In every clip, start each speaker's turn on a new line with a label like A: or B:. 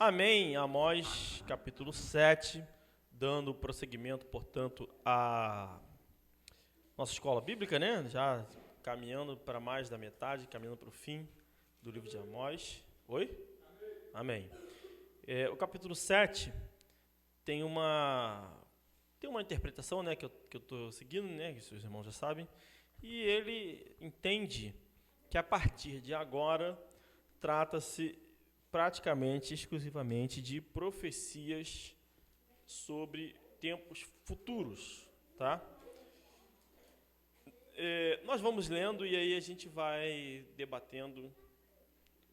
A: Amém. Amós, capítulo 7, dando prosseguimento, portanto, à nossa escola bíblica, né? Já caminhando para mais da metade, caminhando para o fim do livro de Amós. Oi? Amém. O capítulo 7 tem uma interpretação, né, que eu estou seguindo, né, que os seus irmãos já sabem, e ele entende que a partir de agora trata-se praticamente, exclusivamente de profecias sobre tempos futuros, tá? Nós vamos lendo e aí a gente vai debatendo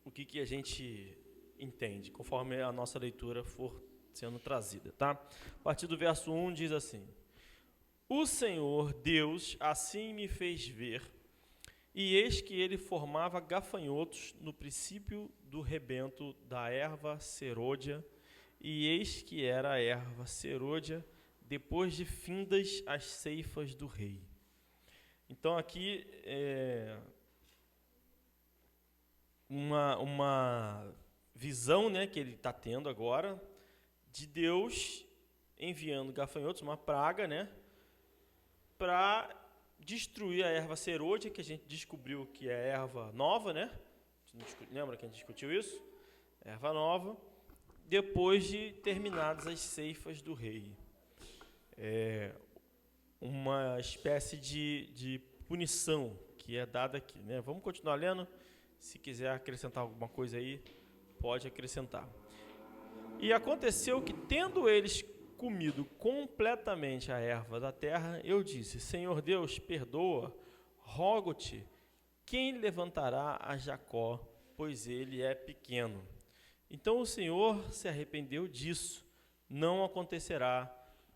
A: o que a gente entende, conforme a nossa leitura for sendo trazida, tá? A partir do verso 1 diz assim: O Senhor Deus assim me fez ver, e eis que ele formava gafanhotos no princípio do rebento da erva serôdia, e eis que era a erva serôdia depois de findas as ceifas do rei. Então aqui uma visão, né, que ele está tendo agora de Deus enviando gafanhotos, uma praga, né, para destruir a erva serôdia, que a gente descobriu que é erva nova, né? Lembra que a gente discutiu isso? Erva nova, depois de terminadas as ceifas do rei. Uma espécie de punição que é dada aqui, né? Vamos continuar lendo. Se quiser acrescentar alguma coisa aí, pode acrescentar. E aconteceu que, tendo eles comido completamente a erva da terra, eu disse: Senhor Deus, perdoa, rogo-te, quem levantará a Jacó, pois ele é pequeno? Então o Senhor se arrependeu disso, não acontecerá,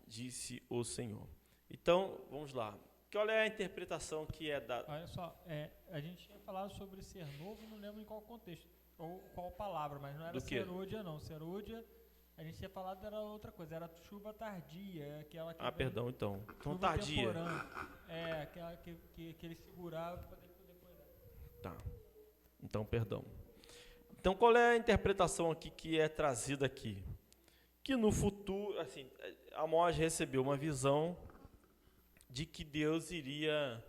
A: disse o Senhor. Então, vamos lá. Qual é a interpretação que é dada?
B: Olha só, a gente tinha falado sobre ser novo, não lembro em qual contexto, ou qual palavra, mas não era serôdia, não. Serôdia, a gente tinha falado, era outra coisa, era chuva tardia, aquela que
A: perdão, então. Então,
B: chuva
A: tardia.
B: temporã, aquela que ele segurava para poder cuidar.
A: Tá. Então, perdão. Então, qual é a interpretação aqui que é trazida aqui? Que no futuro, assim, Amós recebeu uma visão de que Deus iria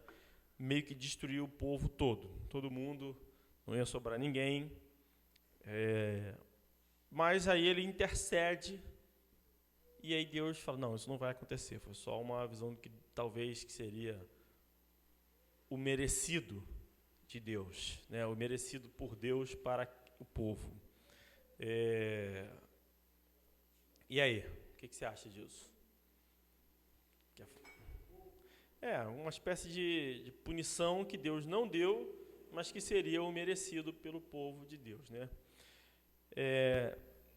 A: meio que destruir o povo todo mundo, não ia sobrar ninguém. Mas aí ele intercede e aí Deus fala: não, isso não vai acontecer. Foi só uma visão que talvez que seria o merecido de Deus, né? O merecido por Deus para o povo. E aí, o que você acha disso? Uma espécie de punição que Deus não deu, mas que seria o merecido pelo povo de Deus, né?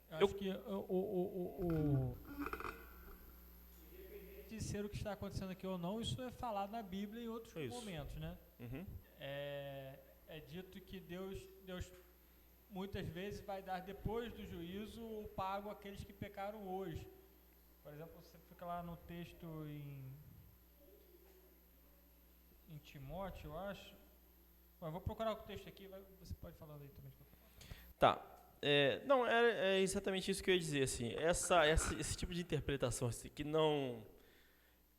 B: Acho que de ser o que está acontecendo aqui ou não, isso é falado na Bíblia em outros momentos, né?
A: Uhum.
B: É dito que Deus muitas vezes vai dar depois do juízo o pago àqueles que pecaram hoje. Por exemplo, você fica lá no texto em Timóteo, eu acho. Eu vou procurar o texto aqui, você pode falar aí também.
A: Tá. Não, é exatamente isso que eu ia dizer, assim, esse tipo de interpretação, assim, que não...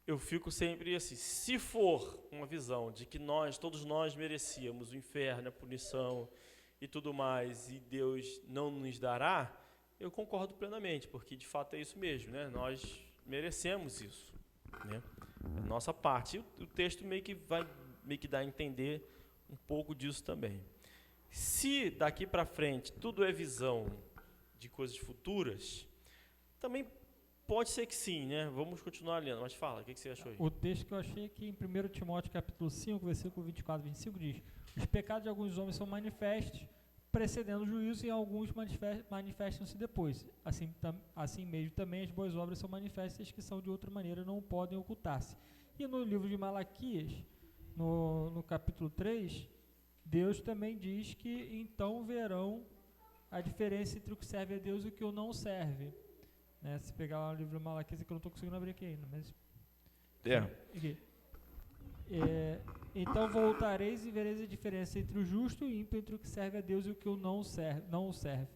A: Eu fico sempre assim, se for uma visão de que todos nós merecíamos o inferno, a punição e tudo mais, e Deus não nos dará, eu concordo plenamente, porque de fato é isso mesmo, né? Nós merecemos isso, né? É a nossa parte. E o texto meio que dá a entender um pouco disso também. Se daqui para frente tudo é visão de coisas futuras, também pode ser que sim, né? Vamos continuar lendo, mas fala, o que você achou aí?
B: O texto que eu achei aqui em 1 Timóteo capítulo 5, versículo 24 e 25 diz: os pecados de alguns homens são manifestos, precedendo o juízo, e alguns manifestam-se depois. Assim mesmo também as boas obras são manifestas, que são de outra maneira, não podem ocultar-se. E no livro de Malaquias, no capítulo 3, Deus também diz que então verão a diferença entre o que serve a Deus e o que o não serve. Né? Se pegar lá o livro de Malaquias, que eu não estou conseguindo abrir aqui ainda, mas... Então voltareis e vereis a diferença entre o justo e o ímpio, entre o que serve a Deus e o que o não o serve.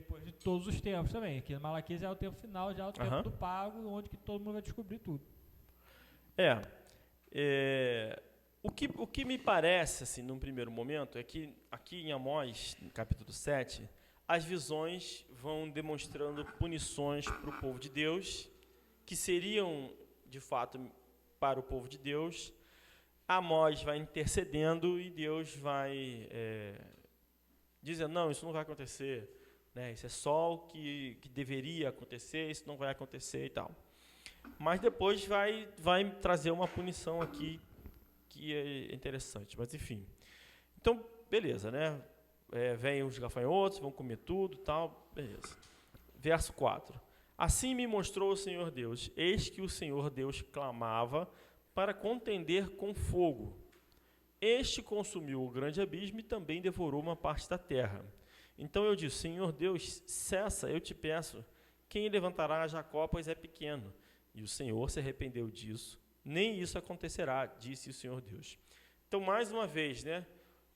B: depois de todos os tempos também. Aqui no Malaquias é o tempo final, já é o tempo do pago, onde que todo mundo vai descobrir tudo.
A: O que me parece, assim, num primeiro momento, é que aqui em Amós, no capítulo 7, as visões vão demonstrando punições para o povo de Deus, que seriam, de fato, para o povo de Deus. Amós vai intercedendo e Deus vai dizendo, não, isso não vai acontecer, né? Isso é só o que deveria acontecer, isso não vai acontecer e tal. Mas depois vai trazer uma punição aqui que é interessante, mas enfim. Então, beleza, né? Vêm os gafanhotos, vão comer tudo e tal, beleza. Verso 4. Assim me mostrou o Senhor Deus, eis que o Senhor Deus clamava para contender com fogo. Este consumiu o grande abismo e também devorou uma parte da terra. Então eu disse, Senhor Deus, cessa, eu te peço, quem levantará a Jacó, pois é pequeno? E o Senhor se arrependeu disso. Nem isso acontecerá, disse o Senhor Deus. Então, mais uma vez, né,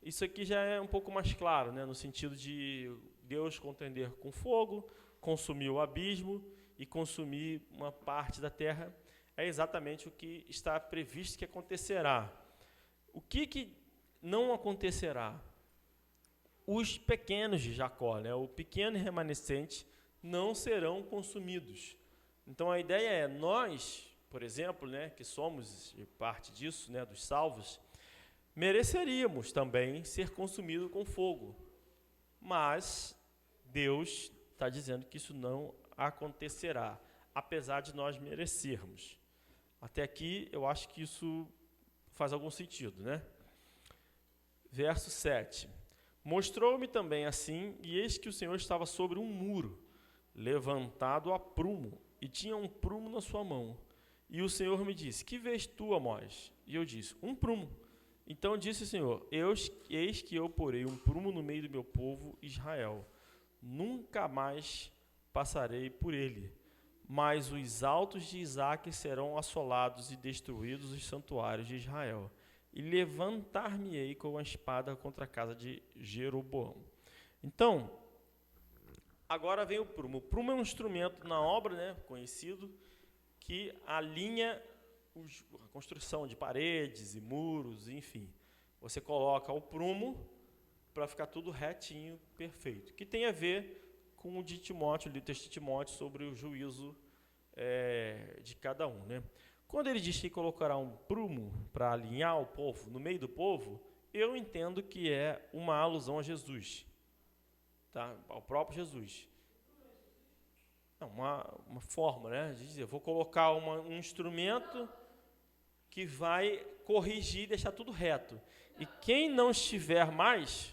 A: isso aqui já é um pouco mais claro, né, no sentido de Deus contender com fogo, consumir o abismo e consumir uma parte da terra. É exatamente o que está previsto que acontecerá. O que não acontecerá? Os pequenos de Jacó, né, o pequeno remanescente, não serão consumidos. Então, a ideia é, nós, por exemplo, né, que somos parte disso, né, dos salvos, mereceríamos também ser consumidos com fogo. Mas Deus está dizendo que isso não acontecerá, apesar de nós merecermos. Até aqui, eu acho que isso faz algum sentido, né? Verso 7. Mostrou-me também assim, e eis que o Senhor estava sobre um muro, levantado a prumo, e tinha um prumo na sua mão. E o Senhor me disse, que vês tu, Amós? E eu disse, um prumo. Então disse o Senhor, eis que eu porei um prumo no meio do meu povo Israel. Nunca mais passarei por ele. Mas os altos de Isaque serão assolados e destruídos os santuários de Israel. E levantar-me-ei com a espada contra a casa de Jeroboão. Então, agora vem o prumo. O prumo é um instrumento na obra, né, conhecido, que alinha a construção de paredes e muros, enfim. Você coloca o prumo para ficar tudo retinho, perfeito. Que tem a ver com o de Timóteo, o texto de Timóteo, sobre o juízo de cada um, né? Quando ele diz que colocará um prumo para alinhar o povo, no meio do povo, eu entendo que é uma alusão a Jesus, tá? Ao próprio Jesus. É uma forma, né, de dizer, eu vou colocar um instrumento que vai corrigir, deixar tudo reto. E quem não estiver mais...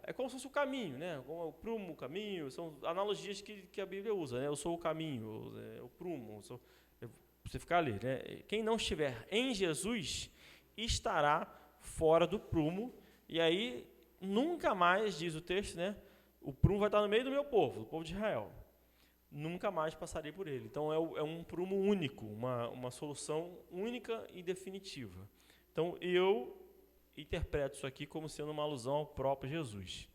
A: É como se fosse o caminho, né? O prumo, o caminho, são analogias que a Bíblia usa, né? Eu sou o caminho, o prumo, você ficar ali, né? Quem não estiver em Jesus estará fora do prumo, e aí nunca mais, diz o texto, né? O prumo vai estar no meio do meu povo, do povo de Israel. Nunca mais passarei por ele. Então é um prumo único, uma solução única e definitiva. Então eu interpreto isso aqui como sendo uma alusão ao próprio Jesus.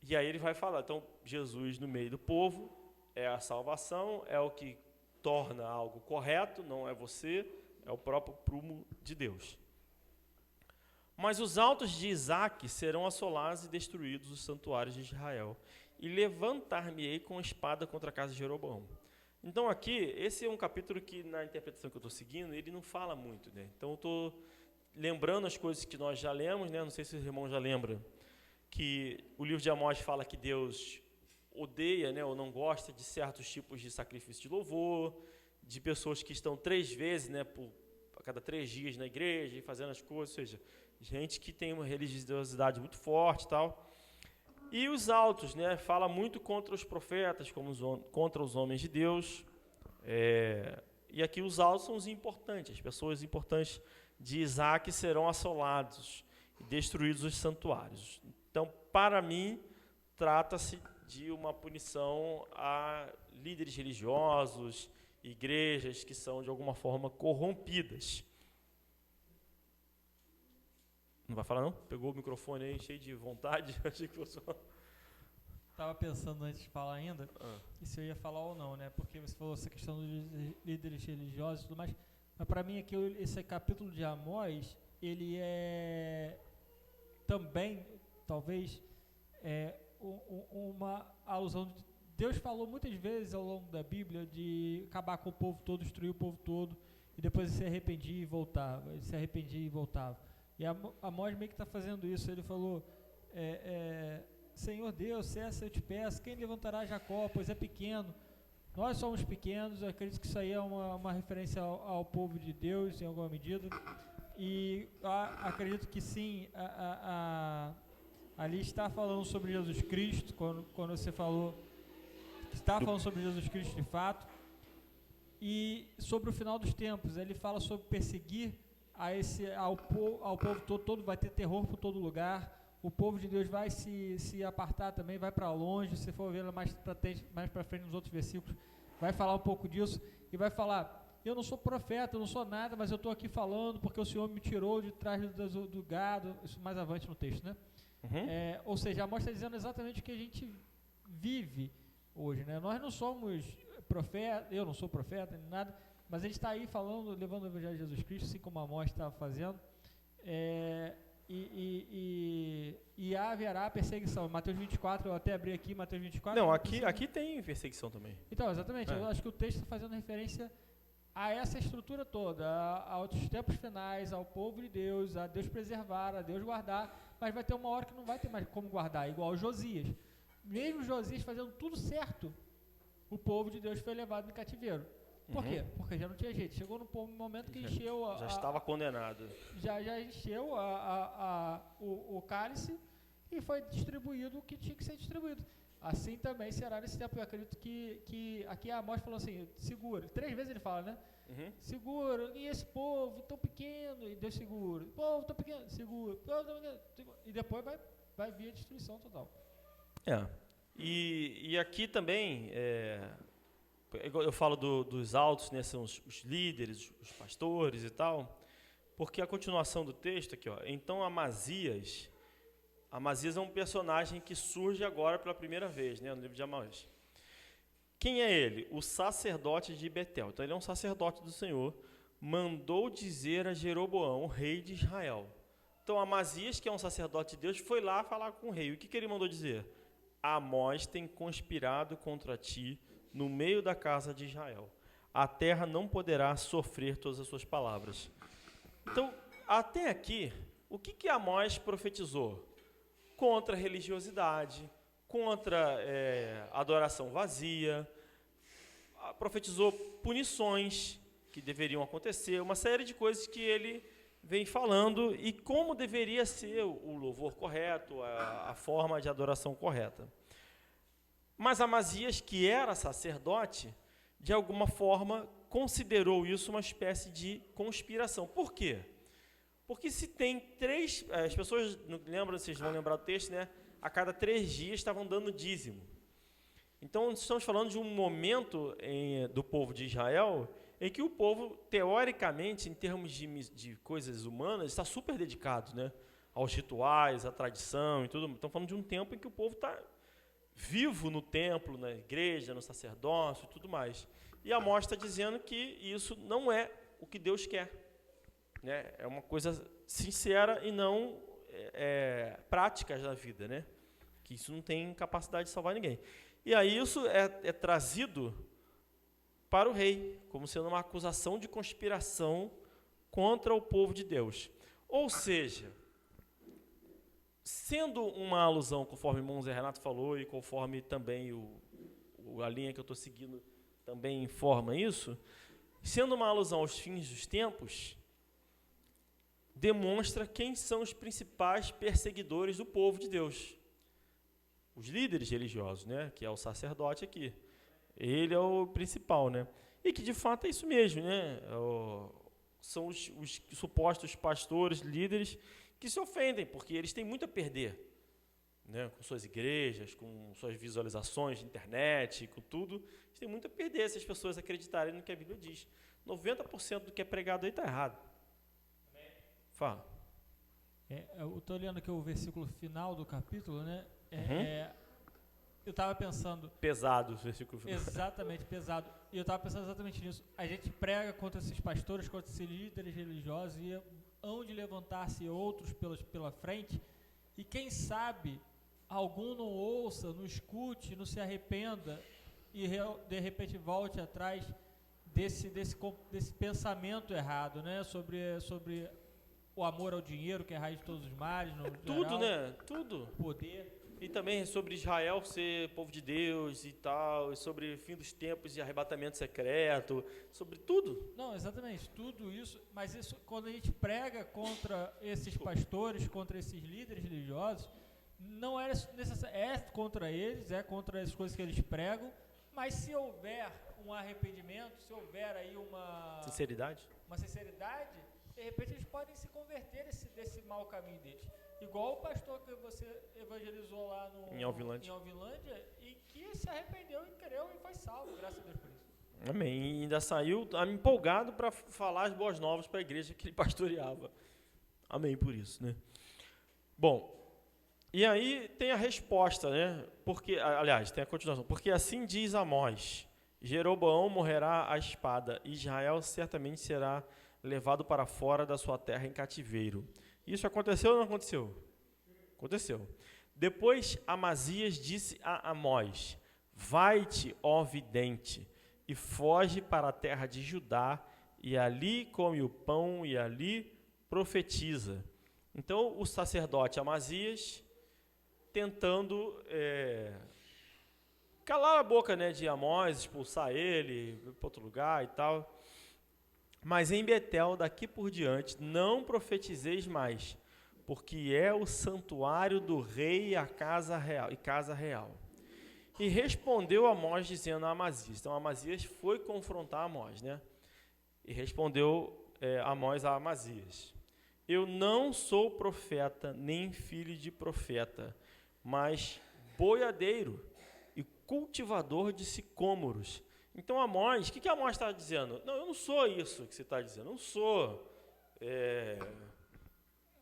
A: E aí ele vai falar, então, Jesus no meio do povo é a salvação, é o que torna algo correto, não é você, é o próprio prumo de Deus. Mas os altos de Isaque serão assolados e destruídos os santuários de Israel, e levantar-me-ei com a espada contra a casa de Jeroboão. Então aqui, esse é um capítulo que, na interpretação que eu estou seguindo, ele não fala muito, né? Então eu estou lembrando as coisas que nós já lemos, né? Não sei se os irmãos já lembram, que o livro de Amós fala que Deus odeia, né, ou não gosta de certos tipos de sacrifício de louvor, de pessoas que estão 3 vezes, né, a cada 3 dias na igreja e fazendo as coisas, ou seja, gente que tem uma religiosidade muito forte e tal. E os altos, né, fala muito contra os profetas, contra os homens de Deus. E aqui os altos são os importantes, as pessoas importantes de Isaque serão assolados e destruídos os santuários. Então, para mim, trata-se de uma punição a líderes religiosos, igrejas que são, de alguma forma, corrompidas. Não vai falar não? Pegou o microfone aí cheio de vontade? Achei que fosse só...
B: Estava pensando antes de falar ainda, se eu ia falar ou não, né? Porque você falou essa questão dos líderes religiosos e tudo mais. Mas para mim aqui, esse capítulo de Amós, ele é também, talvez, uma alusão. Deus falou muitas vezes ao longo da Bíblia de acabar com o povo todo, destruir o povo todo, e depois ele se arrependia e voltava, ele se arrependia e voltava. E Amós meio que está fazendo isso. Ele falou, Senhor Deus, cessa, eu te peço, quem levantará Jacó, pois é pequeno. Nós somos pequenos. Eu acredito que isso aí é uma referência ao povo de Deus, em alguma medida. E acredito que sim, ali está falando sobre Jesus Cristo, quando você falou, está falando sobre Jesus Cristo de fato. E sobre o final dos tempos, ele fala sobre perseguir ao povo todo vai ter terror por todo lugar. O povo de Deus vai se apartar também, vai para longe. Se for ver mais para frente nos outros versículos, vai falar um pouco disso e vai falar: eu não sou profeta, eu não sou nada, mas eu estou aqui falando porque o Senhor me tirou de trás do gado. Isso mais avante no texto, né? Ou seja, Amós está dizendo exatamente o que a gente vive hoje, né? Nós não somos profeta, eu não sou profeta nem nada, mas a gente está aí falando, levando o Evangelho de Jesus Cristo, assim como Amós estava fazendo. E haverá perseguição. Mateus 24, eu até abri aqui, Mateus 24.
A: Não, aqui tem perseguição também.
B: Então, exatamente, eu acho que o texto está fazendo referência a essa estrutura toda, aos tempos finais, ao povo de Deus, a Deus preservar, a Deus guardar, mas vai ter uma hora que não vai ter mais como guardar, igual Josias. Mesmo Josias fazendo tudo certo, o povo de Deus foi levado em cativeiro. Por quê? Porque já não tinha jeito. Chegou no momento que encheu...
A: Já estava condenado.
B: Já encheu o cálice e foi distribuído o que tinha que ser distribuído. Assim também será nesse tempo. Eu acredito que aqui Amós falou assim, segura. 3 vezes ele fala, né? Segura. E esse povo tão pequeno, e Deus segura. Povo tão pequeno, segura. Povo tão pequeno, segura. E depois vai vir a destruição total.
A: E aqui também... eu falo dos altos, né, são os líderes, os pastores e tal, porque a continuação do texto aqui, então Amazias é um personagem que surge agora pela primeira vez, né, no livro de Amós. Quem é ele? O sacerdote de Betel. Então ele é um sacerdote do Senhor, mandou dizer a Jeroboão, rei de Israel. Então Amazias, que é um sacerdote de Deus, foi lá falar com o rei. O que ele mandou dizer? Amós tem conspirado contra ti no meio da casa de Israel. A terra não poderá sofrer todas as suas palavras. Então, até aqui, o que Amós profetizou? Contra a religiosidade, contra a adoração vazia, profetizou punições que deveriam acontecer, uma série de coisas que ele vem falando e como deveria ser o louvor correto, a forma de adoração correta. Mas Amazias, que era sacerdote, de alguma forma considerou isso uma espécie de conspiração. Por quê? Porque se tem 3... As pessoas, não lembram, vocês vão lembrar do texto, né? A cada 3 dias estavam dando dízimo. Então, estamos falando de um momento do povo de Israel em que o povo, teoricamente, em termos de coisas humanas, está super dedicado, né? Aos rituais, à tradição e tudo. Estamos falando de um tempo em que o povo está vivo no templo, na igreja, no sacerdócio e tudo mais. E Amós está dizendo que isso não é o que Deus quer. Né? É uma coisa sincera e não prática da vida, né? Que isso não tem capacidade de salvar ninguém. E aí isso é trazido para o rei, como sendo uma acusação de conspiração contra o povo de Deus. Ou seja, sendo uma alusão, conforme o irmão Zé Renato falou, e conforme também a linha que eu estou seguindo também informa isso, sendo uma alusão aos fins dos tempos, demonstra quem são os principais perseguidores do povo de Deus. Os líderes religiosos, né? Que é o sacerdote aqui. Ele é o principal, né? E que de fato é isso mesmo, né? São os supostos pastores, líderes, que se ofendem, porque eles têm muito a perder, né? Com suas igrejas, com suas visualizações de internet, com tudo. Eles têm muito a perder se as pessoas acreditarem no que a Bíblia diz. 90% do que é pregado aí está errado. Fala.
B: Eu estou olhando aqui o versículo final do capítulo, né?
A: Uhum.
B: Eu estava pensando...
A: Pesado o versículo final.
B: Exatamente, pesado. E eu estava pensando exatamente nisso. A gente prega contra esses pastores, contra esses líderes religiosos, e hão de levantar-se outros pela frente, e quem sabe algum não ouça, não escute, não se arrependa, e de repente volte atrás desse pensamento errado, né? Sobre o amor ao dinheiro, que é a raiz de todos os males.
A: Tudo, né? Tudo.
B: Poder.
A: E também sobre Israel ser povo de Deus e tal, e sobre fim dos tempos e arrebatamento secreto, sobre tudo.
B: Não, exatamente, tudo isso, mas isso, quando a gente prega contra esses pastores, contra esses líderes religiosos, não é necessário, é contra eles, é contra as coisas que eles pregam, mas se houver um arrependimento, se houver aí uma sinceridade, de repente eles podem se converter desse mau caminho deles. Igual o pastor que você evangelizou lá em Alvilândia, e que se arrependeu e creu e foi salvo, graças a Deus por isso.
A: Amém. E ainda saiu empolgado para falar as boas novas para a igreja que ele pastoreava. Amém por isso, né? Bom, e aí tem a resposta, né? Porque, aliás, tem a continuação. Porque assim diz Amós: Jeroboão morrerá à espada, e Israel certamente será levado para fora da sua terra em cativeiro. Isso aconteceu ou não aconteceu? Aconteceu. Depois Amazias disse a Amós: Vai-te, ó vidente, e foge para a terra de Judá, e ali come o pão, e ali profetiza. Então o sacerdote Amazias, tentando calar a boca, né, de Amós, expulsar ele para outro lugar e tal. Mas em Betel, daqui por diante, não profetizeis mais, porque é o santuário do rei e a casa real. E respondeu Amós, dizendo a Amazias. Então Amazias foi confrontar Amós, né? E respondeu Amós a Amazias: Eu não sou profeta, nem filho de profeta, mas boiadeiro e cultivador de sicômoros. Então Amós, o que Amós está dizendo? Não, eu não sou isso que você está dizendo, eu não sou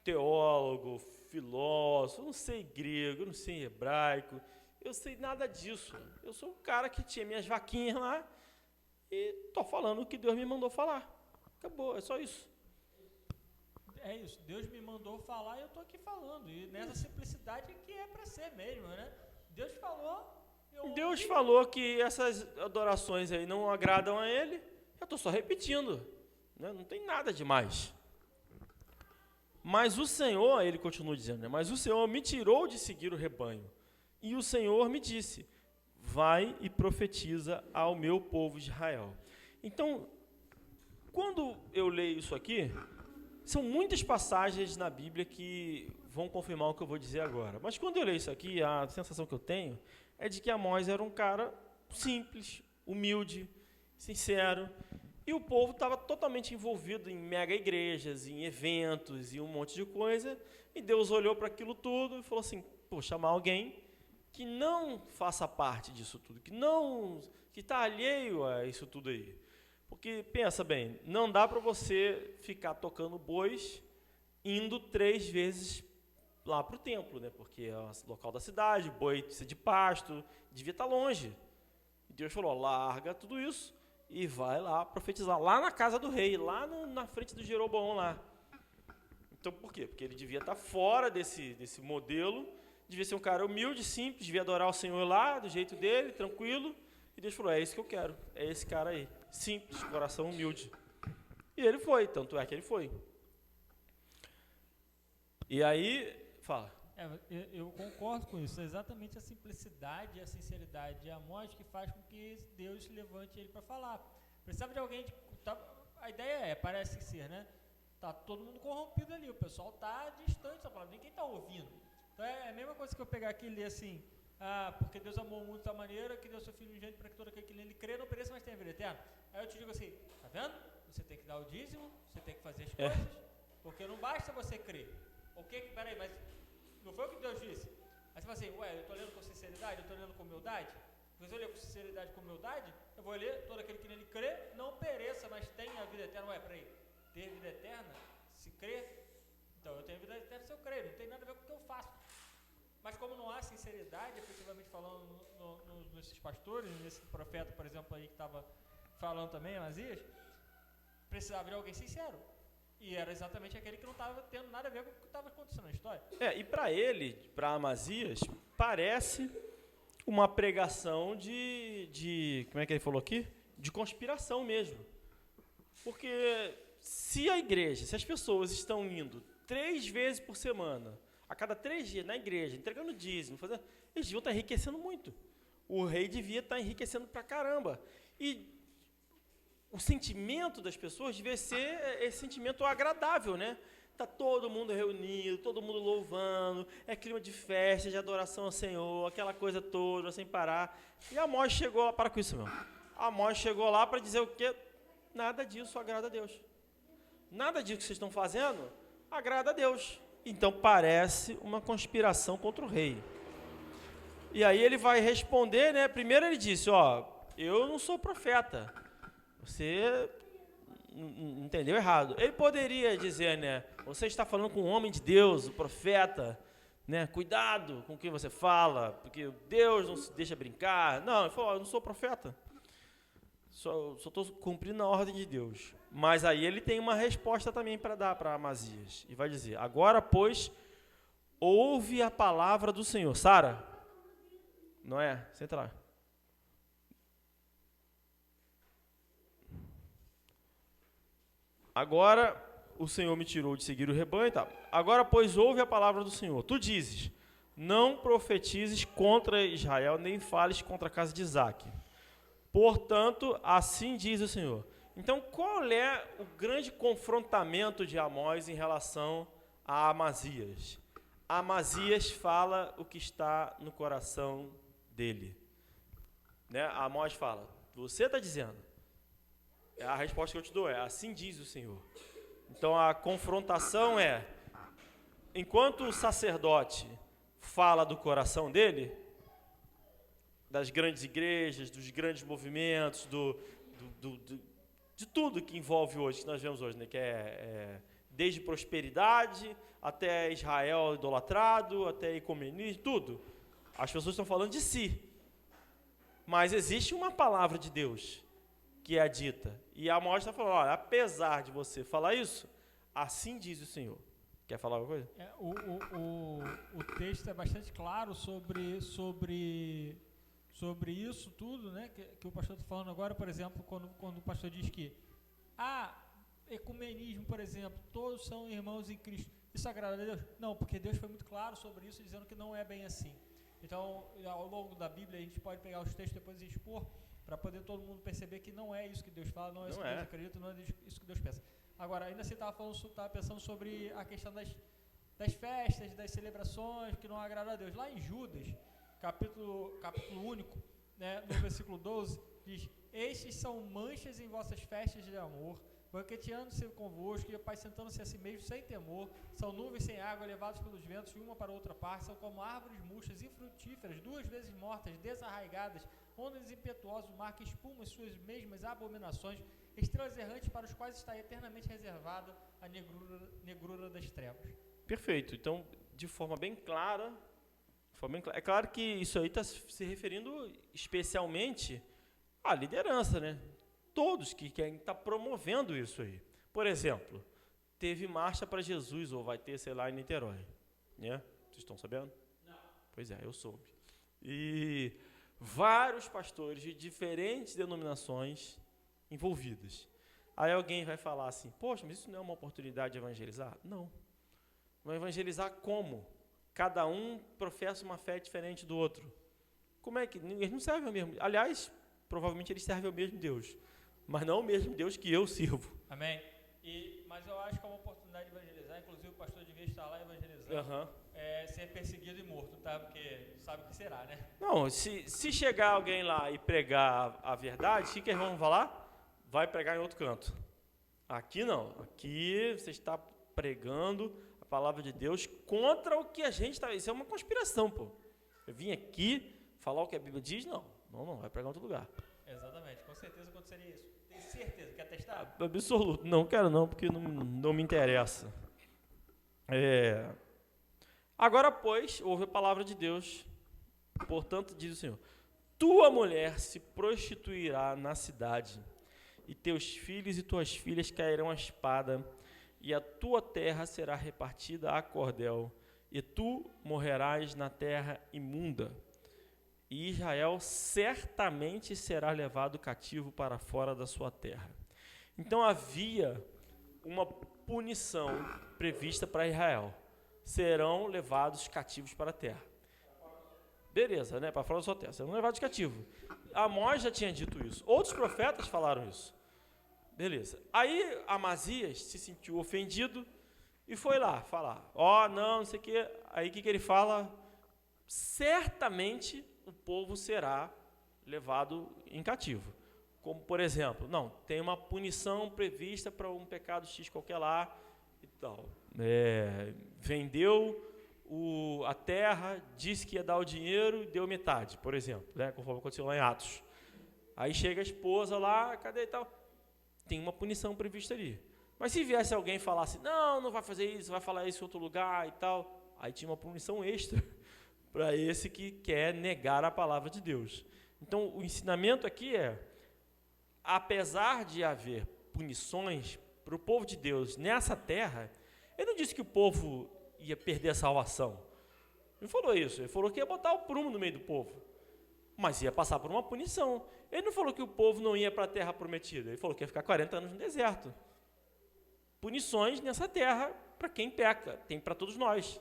A: teólogo, filósofo, eu não sei grego, eu não sei hebraico, eu sei nada disso. Eu sou um cara que tinha minhas vaquinhas lá e estou falando o que Deus me mandou falar. Acabou, é só isso.
B: É isso, Deus me mandou falar e eu estou aqui falando. E nessa simplicidade que é para ser mesmo, né? Deus falou...
A: Deus falou que essas adorações aí não agradam a ele, eu estou só repetindo, né? Não tem nada demais. Mas o Senhor, ele continua dizendo, né? Mas o Senhor me tirou de seguir o rebanho, e o Senhor me disse: vai e profetiza ao meu povo de Israel. Então, quando eu leio isso aqui, são muitas passagens na Bíblia que vão confirmar o que eu vou dizer agora. Mas quando eu leio isso aqui, a sensação que eu tenho é de que Amós era um cara simples, humilde, sincero, e o povo estava totalmente envolvido em mega igrejas, em eventos e um monte de coisa, e Deus olhou para aquilo tudo e falou assim: pô, chamar alguém que não faça parte disso tudo, que está alheio a isso tudo aí. Porque, pensa bem, não dá para você ficar tocando bois indo 3 vezes lá para o templo, né? Porque é o local da cidade, boi precisa de pasto, devia estar longe. E Deus falou: larga tudo isso e vai lá profetizar, lá na casa do rei, lá na frente do Jeroboão lá. Então, por quê? Porque ele devia estar fora desse modelo, devia ser um cara humilde, simples, devia adorar o Senhor lá, do jeito dele, tranquilo. E Deus falou: é isso que eu quero, é esse cara aí, simples, coração humilde. E ele foi, tanto é que ele foi. E aí... Fala.
B: Eu concordo com isso. É exatamente a simplicidade e a sinceridade de Amós que faz com que Deus levante ele para falar. Precisava de alguém... a ideia parece ser, né? Tá todo mundo corrompido ali, o pessoal tá distante da palavra, ninguém tá ouvindo. Então é a mesma coisa que eu pegar aqui e ler assim: porque Deus amou o mundo de tal maneira que deu seu Filho unigênito para que todo aquele que nele crê não pereça, mas tenha vida eterna. Aí eu te digo assim: tá vendo? Você tem que dar o dízimo, você tem que fazer as coisas, porque não basta você crer. Peraí, mas não foi o que Deus disse? Aí você fala assim: eu estou lendo com sinceridade, eu estou lendo com humildade? Porque se eu ler com sinceridade e com humildade, eu vou ler: todo aquele que nele crê não pereça, mas tenha a vida eterna. Peraí, ter vida eterna, se crer, então eu tenho a vida eterna se eu Mas como não há sinceridade, efetivamente falando, nesses pastores, nesse profeta, por exemplo, aí que estava falando também, Amazias, precisava de alguém sincero. E era exatamente aquele que não estava tendo nada a ver com o que estava acontecendo na história.
A: E para ele, para Amazias, parece uma pregação de como é que ele falou aqui? De conspiração mesmo. Porque se a igreja, se as pessoas estão indo 3 vezes por semana, a cada 3 dias na igreja, entregando dízimo, eles deviam estar enriquecendo muito. O rei devia estar enriquecendo pra caramba. E o sentimento das pessoas devia ser esse sentimento agradável, né? Tá todo mundo reunido, todo mundo louvando, é clima de festa, de adoração ao Senhor, aquela coisa toda, sem parar. E Amós chegou lá, para com isso, meu. Amós chegou lá para dizer o quê? Nada disso agrada a Deus. Nada disso que vocês estão fazendo agrada a Deus. Então parece uma conspiração contra o rei. E aí ele vai responder, né? Primeiro ele disse, eu não sou profeta. Você entendeu errado. Ele poderia dizer, né? Você está falando com um homem de Deus, o profeta, né? Cuidado com o que você fala, porque Deus não se deixa brincar. Não, ele falou, eu não sou profeta. Só estou cumprindo a ordem de Deus. Mas aí ele tem uma resposta também para dar para Amazias. E vai dizer, agora, pois, ouve a palavra do Senhor. Sara, não é? Senta lá. Agora o Senhor me tirou de seguir o rebanho e tal. Agora, pois, ouve a palavra do Senhor. Tu dizes, não profetizes contra Israel, nem fales contra a casa de Isaque. Portanto, assim diz o Senhor. Então, qual é o grande confrontamento de Amós em relação a Amazias? Amazias fala o que está no coração dele. Né? Amós fala, você está dizendo. A resposta que eu te dou é, assim diz o Senhor. Então, a confrontação é, enquanto o sacerdote fala do coração dele, das grandes igrejas, dos grandes movimentos, de tudo que envolve hoje, que nós vemos hoje, né? Que desde prosperidade até Israel idolatrado, até ecumenismo, tudo. As pessoas estão falando de si. Mas existe uma palavra de Deus que é dita. E Amós está falando, olha, apesar de você falar isso, assim diz o Senhor. Quer falar alguma coisa?
B: O texto é bastante claro sobre isso tudo, né, que o pastor está falando agora, por exemplo, quando o pastor diz que ecumenismo, por exemplo, todos são irmãos em Cristo, isso agrada a Deus? Não, porque Deus foi muito claro sobre isso, dizendo que não é bem assim. Então, ao longo da Bíblia, a gente pode pegar os textos depois e expor, para poder todo mundo perceber que não é isso que Deus fala, não é isso que Deus acredita, não é isso que Deus pensa. Agora, ainda você estava pensando sobre a questão das festas, das celebrações, que não agrada a Deus. Lá em Judas, capítulo único, né, no versículo 12, diz, estes são manchas em vossas festas de amor, banqueteando-se convosco e apacentando-se a si mesmo sem temor, são nuvens sem água, levados pelos ventos de uma para outra parte, são como árvores murchas e frutíferas, 2 vezes mortas, desarraigadas, ondas impetuosas do mar que espumam as suas mesmas abominações, estrelas errantes para os quais está eternamente reservada a negrura das trevas.
A: Perfeito. Então, de forma bem clara, é claro que isso aí está se referindo especialmente à liderança, né? Todos que querem estar promovendo isso aí. Por exemplo, teve marcha para Jesus, ou vai ter, sei lá, em Niterói. Né? Vocês estão sabendo?
B: Não.
A: Pois é, eu soube. E vários pastores de diferentes denominações envolvidas. Aí alguém vai falar assim, poxa, mas isso não é uma oportunidade de evangelizar? Não. Vai evangelizar como? Cada um professa uma fé diferente do outro. Como é que... Eles não servem ao mesmo... Aliás, provavelmente eles servem ao mesmo Deus. Mas não o mesmo Deus que eu sirvo.
B: Amém. Mas eu acho que é uma oportunidade de evangelizar. Inclusive o pastor devia estar lá evangelizando. Ser perseguido e morto, tá? Porque sabe o que será, né?
A: Não, se chegar alguém lá e pregar a verdade, o que eles vão falar? Vai pregar em outro canto. Aqui não. Aqui você está pregando a palavra de Deus contra o que a gente está... Isso é uma conspiração, pô. Eu vim aqui falar o que a Bíblia diz? Não, vai pregar em outro lugar.
B: Exatamente, com certeza aconteceria isso. Tem certeza, quer testar?
A: Absoluto, não quero não, porque não me interessa. Agora, pois, ouve a palavra de Deus, portanto, diz o Senhor, tua mulher se prostituirá na cidade, e teus filhos e tuas filhas cairão à espada, e a tua terra será repartida a cordel, e tu morrerás na terra imunda. E Israel certamente será levado cativo para fora da sua terra. Então havia uma punição prevista para Israel. Serão levados cativos para a terra. Beleza, né? Para fora da sua terra. Serão levados cativos. Amós já tinha dito isso. Outros profetas falaram isso. Beleza. Aí Amazias se sentiu ofendido e foi lá falar. Não sei o quê. Aí o que ele fala? Certamente o povo será levado em cativo. Como, por exemplo, tem uma punição prevista para um pecado X qualquer lá e tal. Vendeu a terra, disse que ia dar o dinheiro e deu metade, por exemplo, né, conforme aconteceu lá em Atos. Aí chega a esposa lá, cadê e tal? Tem uma punição prevista ali. Mas se viesse alguém e falasse, não vai fazer isso, vai falar isso em outro lugar e tal, aí tinha uma punição extra para esse que quer negar a palavra de Deus. Então, o ensinamento aqui apesar de haver punições para o povo de Deus nessa terra, ele não disse que o povo ia perder a salvação. Ele não falou isso, ele falou que ia botar o prumo no meio do povo, mas ia passar por uma punição. Ele não falou que o povo não ia para a terra prometida, ele falou que ia ficar 40 anos no deserto. Punições nessa terra para quem peca, tem para todos nós.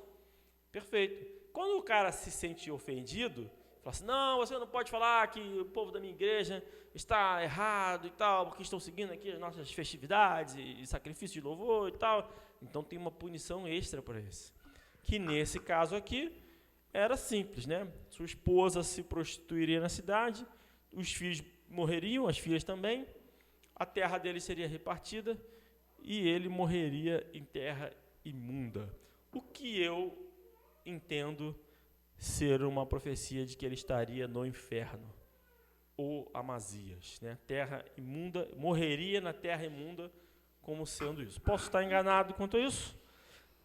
A: Perfeito. Quando o cara se sente ofendido, fala assim, não, você não pode falar que o povo da minha igreja está errado e tal, porque estão seguindo aqui as nossas festividades e sacrifício de louvor e tal. Então tem uma punição extra para esse. Que nesse caso aqui era simples, né? Sua esposa se prostituiria na cidade, os filhos morreriam, as filhas também, a terra dele seria repartida e ele morreria em terra imunda. O que eu entendo ser uma profecia de que ele estaria no inferno, ou Amazias, né? Terra imunda, morreria na terra imunda como sendo isso. Posso estar enganado quanto a isso,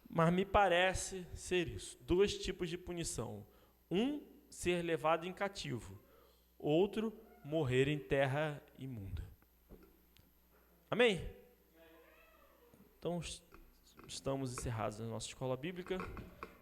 A: mas me parece ser isso. 2 tipos de punição. Um, ser levado em cativo. Outro, morrer em terra imunda. Amém? Então, estamos encerrados na nossa escola bíblica.